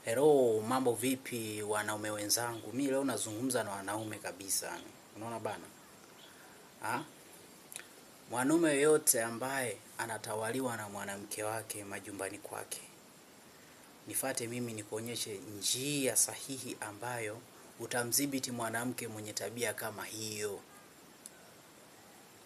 Hello, mambo vipi wanaume wenzangu? Mimi leo nazungumza na wanaume kabisa. Unaona bana? Mwanaume yoyote ambaye anatawaliwa na mwanamke wake majumbani kwake, nifate mimi nikuonyeshe njia sahihi ambayo utamdhibiti mwanamke mwenye tabia kama hiyo.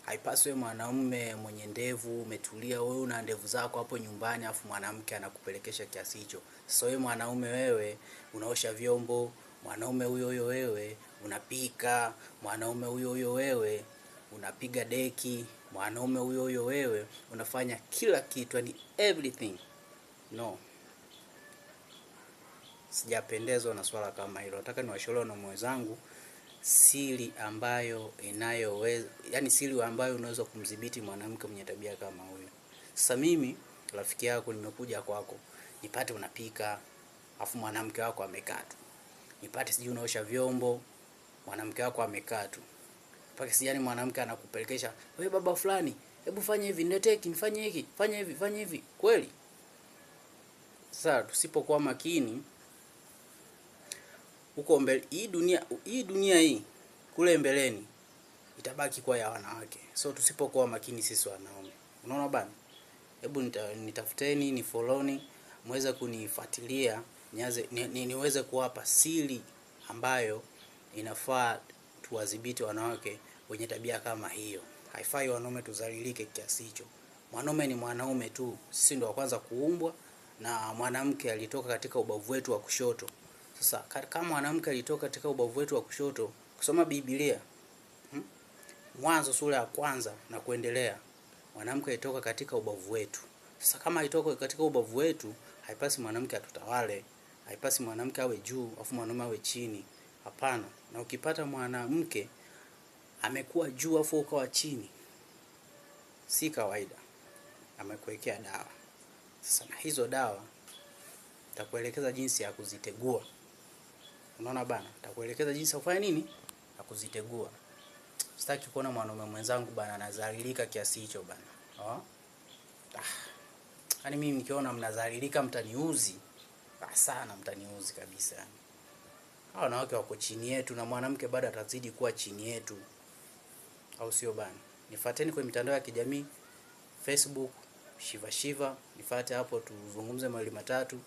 Haipaswi mwanaume mwenye ndevu umetulia, wewe una ndevu zako hapo nyumbani afu mwanamke anakupelekesha kiasi hicho. Sasa wewe mwanaume, wewe unaosha vyombo, mwanaume huyo wewe unapika, mwanaume huyo wewe unapiga deki, mwanaume huyo wewe unafanya kila kitu, yani everything. No. Sijapendezwa na swala kama hilo. Nataka niwashauri na mwenzangu siri ambayo inayoweza, yani siri ambayo unaweza kumdhibiti mwanamke mwenye tabia kama huyo. Sasa mimi rafiki yako nimekuja kwako, nipate unapika afu mwanamke wako amekaa tu. Nipate sijui unaosha vyombo, mwanamke wako amekaa tu. Mpaka sijani mwanamke anakupelekesha, "Wewe baba fulani, hebu fanya hivi, niletee hiki, nifanye hiki, fanya hivi." Kweli? Sasa tusipokuwa makini huko mbele, hii dunia hii kule mbeleni itabaki kwa ya wanawake. So tusipokuwa makini sisi wanaume. Unaona bana? Hebu nitafuteni, ni followni, muweze kunifuatilia, niweze kuwapa siri ambayo inafaa tuwadhibiti wanawake wenye tabia kama hiyo. Haifai wanaume tuzalilike kiasi hicho. Mwanaume ni mwanaume tu. Sisi ndio wa kwanza kuumbwa, na mwanamke alitoka katika ubavu wetu wa kushoto. Sasa kama mwanamke alitoka katika ubavu wetu wa kushoto, kusoma Biblia, Mwanzo sura ya 1 na kuendelea, mwanamke alitoka katika ubavu wetu. Sasa kama alitoka katika ubavu wetu, haipasi mwanamke atutawale, haipasi mwanamke awe juu afu mwanaume awe chini. Hapana. Na ukipata mwanamke amekuwa juu afu ukawa chini, si kawaida. Amekuwekea dawa. Sasa na hizo dawa nitakuelekeza jinsi ya kuzitegua. Unaona bana? Nitakuelekeza jinsi ya kufanya nini? Ya kuzitegua. Sitaki kuona mwanaume mwenzangu bana anazalilika kiasi hicho bana. Yaani mimi nikiona mnazalilika mtaniuzi. Sana mtaniuzi kabisa. Hao wanawake wako chini yetu na mwanamke bado atazidi kuwa chini yetu. Au sio bana? Nifuateni kwenye mitandao ya kijamii, Facebook Shiva, nifuate hapo tuzungumze mawili matatu.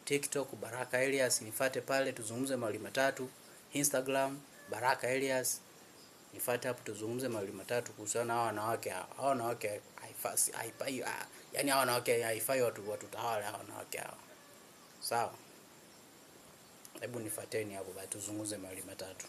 TikTok Baraka Elias, nifuate pale tuzungumze mawili matatu. Instagram Baraka Elias, nifuate hapo tuzungumze mawili matatu kuhusiana na hao wanawake. Hao wanawake haifai, yani hao wanawake haifai watu tawala hao wanawake hao. Sawa? Hebu nifuateni hapo basi tuzungumze mawili matatu.